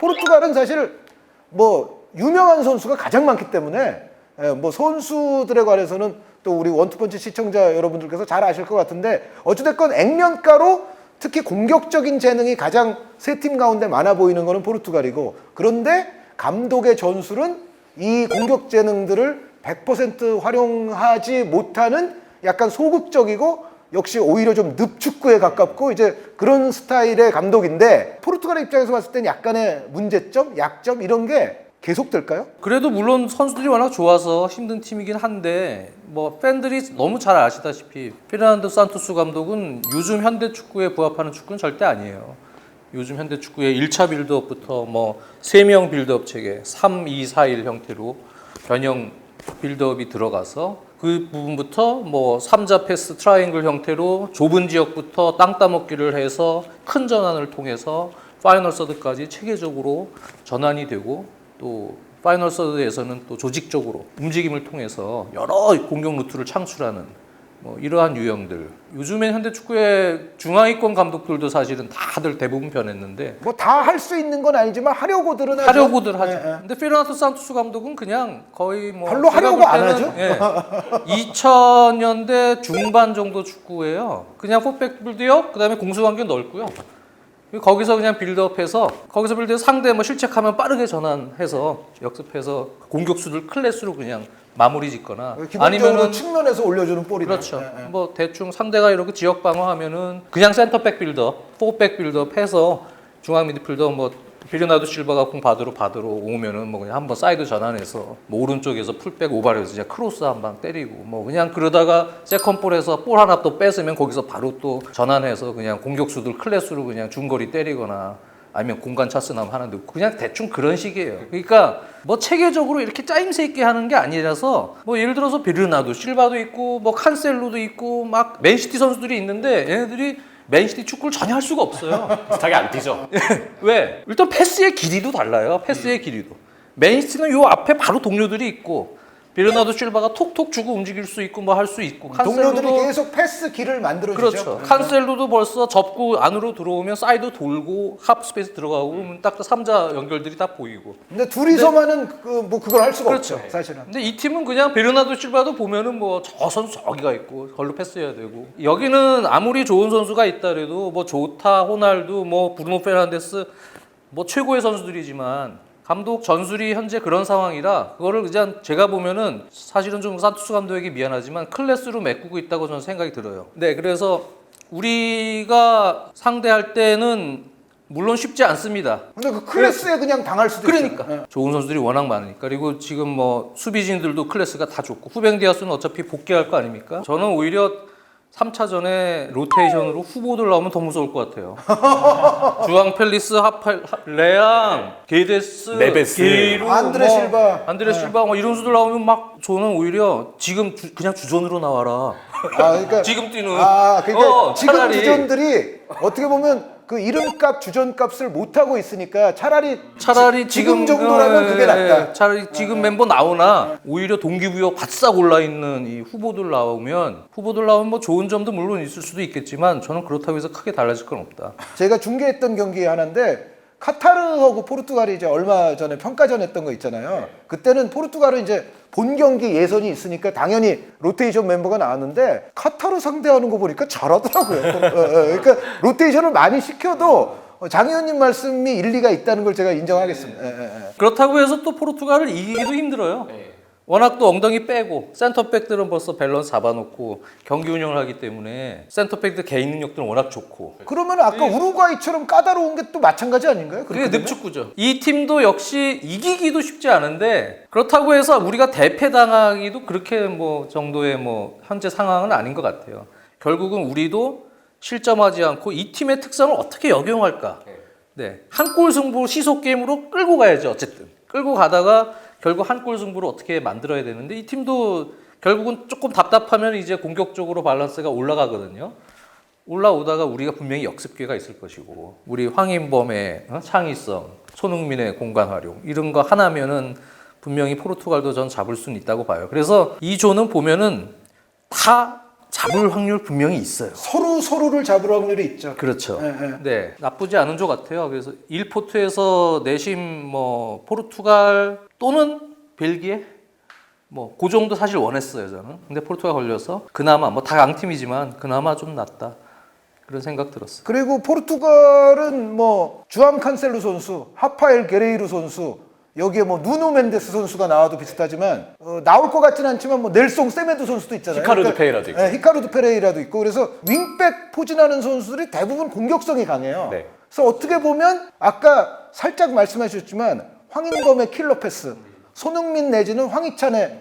포르투갈은 사실 뭐 유명한 선수가 가장 많기 때문에 뭐 선수들에 관해서는 또 우리 원투펀치 시청자 여러분들께서 잘 아실 것 같은데 어찌됐건 액면가로 특히 공격적인 재능이 가장 세 팀 가운데 많아 보이는 거는 포르투갈이고 그런데 감독의 전술은 이 공격 재능들을 100% 활용하지 못하는 약간 소극적이고 역시 오히려 좀 늪축구에 가깝고 이제 그런 스타일의 감독인데 포르투갈의 입장에서 봤을 땐 약간의 문제점, 약점 이런 게 계속될까요? 그래도 물론 선수들이 워낙 좋아서 힘든 팀이긴 한데 뭐 팬들이 너무 잘 아시다시피 페르난도 산토스 감독은 요즘 현대 축구에 부합하는 축구는 절대 아니에요. 요즘 현대 축구의 1차 빌드업부터 뭐 3명 빌드업 체계 3-2-4-1 형태로 변형 빌드업이 들어가서 그 부분부터 뭐 3자 패스 트라이앵글 형태로 좁은 지역부터 땅 따먹기를 해서 큰 전환을 통해서 파이널 서드까지 체계적으로 전환이 되고 또 파이널 서드에서는 또 조직적으로 움직임을 통해서 여러 공격 루트를 창출하는 뭐 이러한 유형들. 요즘엔 현대 축구의 중하위권 감독들도 사실은 다들 대부분 변했는데 뭐 다 할 수 있는 건 아니지만 하려고들은 하죠. 하려고들 하죠. 예. 근데 페르난도 산토스 감독은 그냥 거의 뭐 별로 제가 하려고 볼 안 때는, 하죠? 예, 2000년대 중반 정도 축구예요. 그냥 포백 빌드업 그다음에 공수 관계 넓고요. 거기서 그냥 빌드업해서 거기서 빌드업 상대 뭐 실책하면 빠르게 전환해서 역습해서 공격수들 클래스로 그냥 마무리 짓거나 기본적으로 아니면은 측면에서 올려주는 볼이죠. 그렇죠. 뭐 대충 상대가 이렇게 지역 방어하면은 그냥 센터백 빌드업, 포백 빌드업 해서 중앙 미드필더 뭐 베르나르도 실바가 공 받으러 오면은 뭐 그냥 한번 사이드 전환해서 뭐 오른쪽에서 풀백 오바해서 이제 크로스 한 방 때리고 뭐 그냥 그러다가 세컨볼에서 볼 하나 또 뺏으면 거기서 바로 또 전환해서 그냥 공격수들 클래스로 그냥 중거리 때리거나 아니면 공간 차스 나면 하나 넣고 그냥 대충 그런 식이에요. 그러니까 뭐 체계적으로 이렇게 짜임새 있게 하는 게 아니라서 뭐 예를 들어서 베르나르도 실바도 있고 뭐 칸셀로도 있고 막 맨시티 선수들이 있는데 얘네들이 맨시티 축구를 전혀 할 수가 없어요. 비슷하게 안 뛰죠. 왜? 일단 패스의 길이도 달라요. 패스의 길이도. 맨시티는 요 앞에 바로 동료들이 있고 베르나르도 실바가 톡톡 주고 움직일 수 있고 뭐 할 수 있고 동료들이 계속 패스 길을 만들어주죠. 그렇죠. 칸셀로도 벌써 접고 안으로 들어오면 사이드 돌고 합 스페이스 들어가고 그러면 딱 3자 연결들이 다 보이고. 근데 둘이서만은 뭐 그걸 할 수가 그렇죠. 없죠. 사실은. 근데 이 팀은 그냥 베르나르도 실바도 보면은 뭐 저 선수 저기가 있고 걸로 패스해야 되고 여기는 아무리 좋은 선수가 있다래도 뭐 조타, 호날두, 뭐 브루노 페르난데스 뭐 최고의 선수들이지만 감독 전술이 현재 그런 상황이라 그거를 그냥 제가 보면은 사실은 좀 산토스 감독에게 미안하지만 클래스로 메꾸고 있다고 저는 생각이 들어요. 네, 그래서 우리가 상대할 때는 물론 쉽지 않습니다. 근데 그 클래스에 그냥 당할 수도 그러니까 있어요. 좋은 선수들이 워낙 많으니까 그리고 지금 뭐 수비진들도 클래스가 다 좋고 후벤 디아스는 어차피 복귀할 거 아닙니까? 저는 오히려 3차전에 로테이션으로 후보들 나오면 더 무서울 것 같아요. 주앙 펠리스, 레앙, 게데스, 네베스, 게이루, 안드레 실바. 안드레 실바 뭐 이런 선수들 나오면 막 저는 오히려 지금 그냥 주전으로 나와라. 그러니까 지금 뛰는. 그러니까 지금 차라리. 주전들이 어떻게 보면 그 이름값 주전값을 못 하고 있으니까 차라리 지금 정도라면 그게 낫다. 차라리 지금 멤버 나오나 오히려 동기부여 바싹 올라 있는 이 후보들 나오면 뭐 좋은 점도 물론 있을 수도 있겠지만 저는 그렇다고 해서 크게 달라질 건 없다. 제가 중계했던 경기 하나인데 카타르하고 포르투갈이 이제 얼마 전에 평가전 했던 거 있잖아요. 그때는 포르투갈은 이제 본 경기 예선이 있으니까 당연히 로테이션 멤버가 나왔는데 카타르 상대하는 거 보니까 잘하더라고요. 그러니까 로테이션을 많이 시켜도 장 의원님 말씀이 일리가 있다는 걸 제가 인정하겠습니다. 그렇다고 해서 또 포르투갈을 이기기도 힘들어요. 워낙 또 엉덩이 빼고 센터백들은 벌써 밸런스 잡아놓고 경기 운영을 하기 때문에 센터백들 개인 능력들은 워낙 좋고 그러면 아까 우루과이처럼 까다로운 게 또 마찬가지 아닌가요? 그게 늪축구죠. 이 팀도 역시 이기기도 쉽지 않은데 그렇다고 해서 우리가 대패당하기도 그렇게 뭐 정도의 뭐 현재 상황은 아닌 것 같아요. 결국은 우리도 실점하지 않고 이 팀의 특성을 어떻게 역용할까. 네, 한 골 승부 시속 게임으로 끌고 가야죠. 어쨌든 끌고 가다가 결국 한 골 승부를 어떻게 만들어야 되는데 이 팀도 결국은 조금 답답하면 이제 공격적으로 밸런스가 올라가거든요. 올라오다가 우리가 분명히 역습 기회가 있을 것이고 우리 황인범의 창의성, 손흥민의 공간 활용 이런 거 하나면은 분명히 포르투갈도 전 잡을 수는 있다고 봐요. 그래서 이 조는 보면은 다 잡을 확률 분명히 있어요. 서로를 잡을 확률이 있죠. 그렇죠. 예, 예. 네, 나쁘지 않은 조 같아요. 그래서 1포트에서 내심 뭐 포르투갈 또는 벨기에 그 정도 사실 원했어요 저는. 근데 포르투갈 걸려서 그나마 다 강팀이지만 그나마 좀 낫다 그런 생각 들었어요. 그리고 포르투갈은 주안 칸셀루 선수, 하파엘 게레이루 선수, 여기에 누누 멘데스 선수가 나와도 비슷하지만 나올 것 같지는 않지만 넬송 세메도 선수도 있잖아요. 히카르드 페레이라도 있고. 네, 히카르드 페레이라도 있고. 그래서 윙백 포진하는 선수들이 대부분 공격성이 강해요. 네. 그래서 어떻게 보면 아까 살짝 말씀하셨지만 황인범의 킬러 패스, 손흥민 내지는 황희찬의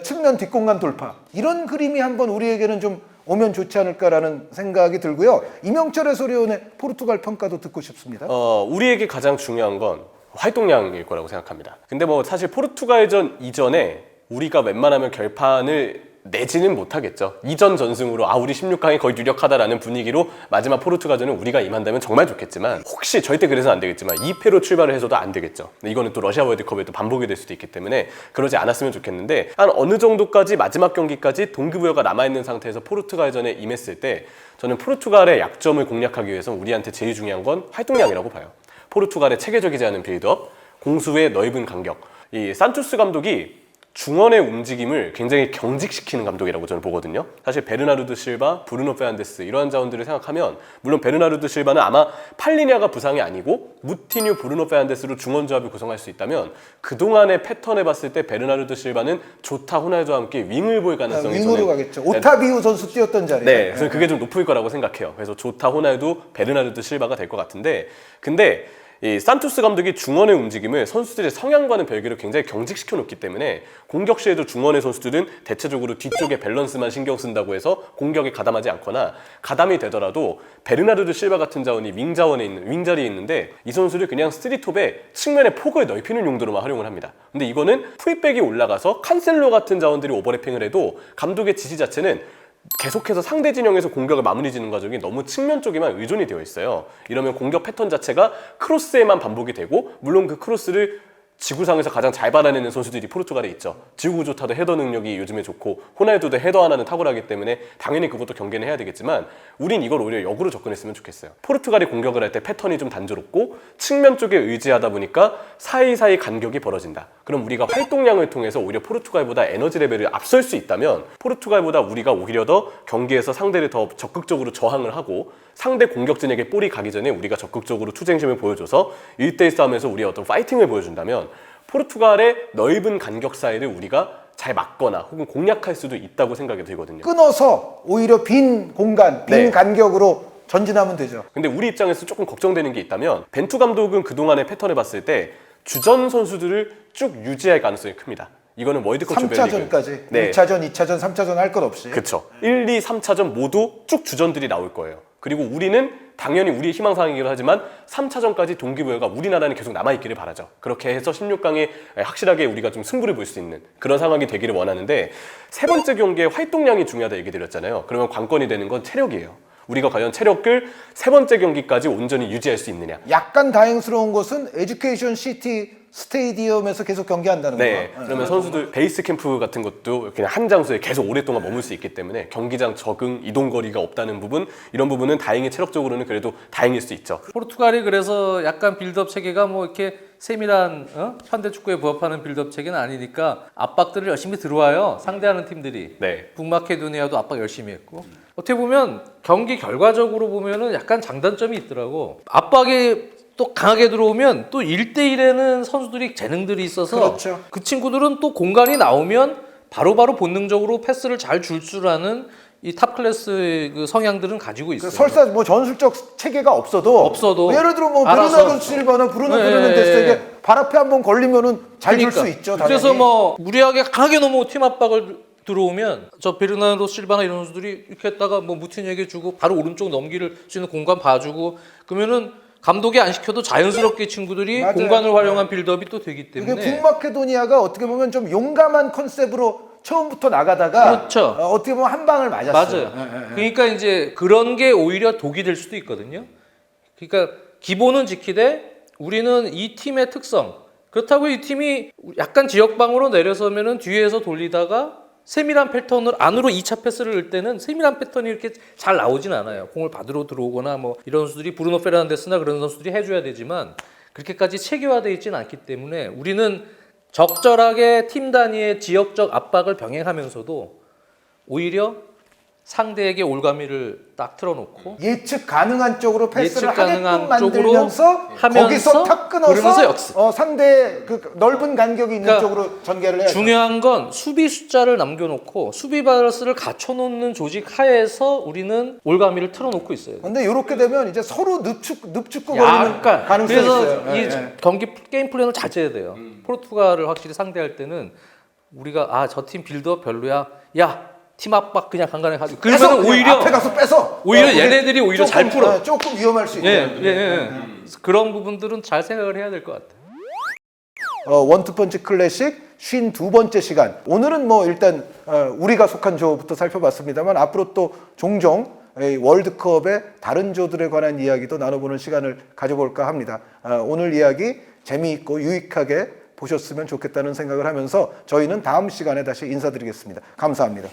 측면 뒷공간 돌파, 이런 그림이 한번 우리에게는 좀 오면 좋지 않을까라는 생각이 들고요. 이명철 해설위원의 포르투갈 평가도 듣고 싶습니다. 우리에게 가장 중요한 건 활동량일 거라고 생각합니다. 근데 사실 포르투갈전 이전에 우리가 웬만하면 결판을 내지는 못하겠죠. 이전 전승으로 우리 16강이 거의 유력하다라는 분위기로 마지막 포르투갈전은 우리가 임한다면 정말 좋겠지만, 혹시 절대 그래서는 안 되겠지만 2패로 출발을 해서도 안 되겠죠. 이거는 또 러시아 월드컵에 또 반복이 될 수도 있기 때문에 그러지 않았으면 좋겠는데, 한 어느 정도까지 마지막 경기까지 동기부여가 남아있는 상태에서 포르투갈전에 임했을 때 저는 포르투갈의 약점을 공략하기 위해서 우리한테 제일 중요한 건 활동량이라고 봐요. 포르투갈의 체계적이지 않은 빌드업, 공수의 넓은 간격. 이 산투스 감독이 중원의 움직임을 굉장히 경직시키는 감독이라고 저는 보거든요. 사실 베르나르도 실바, 브루노 페르난데스 이러한 자원들을 생각하면, 물론 베르나르도 실바는 아마 팔리냐가 부상이 아니고 무티뉴, 브루노 페르난데스로 중원 조합을 구성할 수 있다면, 그동안의 패턴을 봤을 때 베르나르도 실바는 조타, 호날두와 함께 윙을 볼 가능성이 윙으로 가겠죠. 오타비우 선수 뛰었던 자리에. 네, 그래서 그게 좀 높을 거라고 생각해요. 그래서 조타, 호날두, 베르나르도 실바가 될 것 같은데, 근데 이 산투스 감독이 중원의 움직임을 선수들의 성향과는 별개로 굉장히 경직시켜 놓기 때문에, 공격 시에도 중원의 선수들은 대체적으로 뒤쪽에 밸런스만 신경 쓴다고 해서 공격에 가담하지 않거나, 가담이 되더라도 베르나르도 실바 같은 자원이 윙자리에 있는데 이 선수를 그냥 스리톱에 측면의 폭을 넓히는 용도로만 활용을 합니다. 근데 이거는 풀백이 올라가서 칸셀로 같은 자원들이 오버래핑을 해도 감독의 지시 자체는 계속해서 상대 진영에서 공격을 마무리 짓는 과정이 너무 측면 쪽에만 의존이 되어 있어요. 이러면 공격 패턴 자체가 크로스에만 반복이 되고, 물론 그 크로스를 지구상에서 가장 잘 받아내는 선수들이 포르투갈에 있죠. 지구 조타도 헤더 능력이 요즘에 좋고, 호날두도 헤더 하나는 탁월하기 때문에 당연히 그것도 경계는 해야 되겠지만, 우린 이걸 오히려 역으로 접근했으면 좋겠어요. 포르투갈이 공격을 할 때 패턴이 좀 단조롭고 측면 쪽에 의지하다 보니까 사이사이 간격이 벌어진다. 그럼 우리가 활동량을 통해서 오히려 포르투갈보다 에너지 레벨을 앞설 수 있다면, 포르투갈보다 우리가 오히려 더 경기에서 상대를 더 적극적으로 저항을 하고, 상대 공격진에게 볼이 가기 전에 우리가 적극적으로 투쟁심을 보여줘서 1대1 싸움에서 우리의 어떤 파이팅을 보여준다면, 포르투갈의 넓은 간격 사이를 우리가 잘 막거나 혹은 공략할 수도 있다고 생각이 들거든요. 끊어서 오히려 빈 공간, 빈 간격으로 전진하면 되죠. 근데 우리 입장에서 조금 걱정되는 게 있다면, 벤투 감독은 그동안의 패턴을 봤을 때 주전 선수들을 쭉 유지할 가능성이 큽니다. 이거는 월드컵 조별리그 3차전까지. 네. 1차전, 2차전, 3차전 할 것 없이. 그렇죠. 1, 2, 3차전 모두 쭉 주전들이 나올 거예요. 그리고 우리는 당연히 우리의 희망사항이기도 하지만 3차전까지 동기부여가 우리나라는 계속 남아있기를 바라죠. 그렇게 해서 16강에 확실하게 우리가 좀 승부를 볼 수 있는 그런 상황이 되기를 원하는데, 세 번째 경기에 활동량이 중요하다 얘기 드렸잖아요. 그러면 관건이 되는 건 체력이에요. 우리가 과연 체력을 세 번째 경기까지 온전히 유지할 수 있느냐. 약간 다행스러운 것은 에듀케이션 시티 스테디움에서 계속 경기한다는 네, 거. 그러면 선수들 베이스 캠프 같은 것도 그냥 한 장소에 계속 오랫동안 머물 수 있기 때문에 경기장 적응, 이동 거리가 없다는 부분, 이런 부분은 다행히 체력적으로는 그래도 다행일 수 있죠. 포르투갈이 그래서 약간 빌드업 체계가 이렇게 세밀한 현대 축구에 부합하는 빌드업 체계는 아니니까 압박들을 열심히 들어와요. 상대하는 팀들이. 네. 북마케도니아도 압박 열심히 했고. 어떻게 보면 경기 결과적으로 보면은 약간 장단점이 있더라고. 압박이 또 강하게 들어오면 또 1대1에는 선수들이 재능들이 있어서, 그렇죠. 그 친구들은 또 공간이 나오면 바로바로 본능적으로 패스를 잘 줄 줄 아는 이 탑 클래스의 그 성향들은 가지고 있어요. 설사 전술적 체계가 없어도 예를 들어 베르나르도 실바나 브루노 페르난데스에게 발 앞에 한번 걸리면은 잘 줄 수 있죠. 당연히. 그래서 무리하게 강하게 너무 팀 압박을 들어오면 저 베르나르도 실바나 이런 선수들이 이렇게 했다가 무티뉴에게 주고 바로 오른쪽 넘길 수 있는 공간 봐주고, 그러면은 감독이 안 시켜도 자연스럽게 친구들이 맞아요. 공간을 활용한 빌드업이 또 되기 때문에. 이게 북마케도니아가 어떻게 보면 좀 용감한 컨셉으로 처음부터 나가다가 그렇죠. 어떻게 보면 한 방을 맞았어요. 맞아요. 그러니까 이제 그런 게 오히려 독이 될 수도 있거든요. 그러니까 기본은 지키되 우리는 이 팀의 특성, 그렇다고 이 팀이 약간 지역방으로 내려서면은 뒤에서 돌리다가 세밀한 패턴을 안으로 2차 패스를 넣을 때는 세밀한 패턴이 이렇게 잘 나오진 않아요. 공을 받으러 들어오거나 뭐 이런 선수들이 브루노 페르난데스나 그런 선수들이 해줘야 되지만 그렇게까지 체계화되어 있지는 않기 때문에 우리는 적절하게 팀 단위의 지역적 압박을 병행하면서도 오히려 상대에게 올가미를 딱 틀어놓고 예측 가능한 쪽으로 패스를 예측 가능한 하게끔 만들면서 쪽으로 거기서 탁 그러면서 끊어서 역습. 상대 그 넓은 간격이 있는 그러니까 쪽으로 전개를 해야 중요한 건 수비 숫자를 남겨놓고 수비 바라스를 갖춰놓는 조직 하에서 우리는 올가미를 틀어놓고 있어요. 근데 이렇게 되면 이제 서로 늪축고 거리는 약간 가능성이 그래서 있어요. 이 예. 경기 게임 플랜을 잘 짜야 돼요. 포르투갈을 확실히 상대할 때는 우리가 저 팀 빌드업 별로야. 야 팀 압박 그냥 간간히 하지. 뺏어, 그러면 그냥 오히려 앞에 가서 뺏어. 오히려 그게 얘네들이 오히려 잘 조금, 풀어. 조금 위험할 수 있죠. 예. 그런 부분들은 잘 생각을 해야 될 것 같아요. 원투펀치 클래식 52번째 시간. 오늘은 뭐 일단 우리가 속한 조부터 살펴봤습니다만 앞으로 또 종종 이 월드컵의 다른 조들에 관한 이야기도 나눠보는 시간을 가져볼까 합니다. 오늘 이야기 재미있고 유익하게 보셨으면 좋겠다는 생각을 하면서 저희는 다음 시간에 다시 인사드리겠습니다. 감사합니다.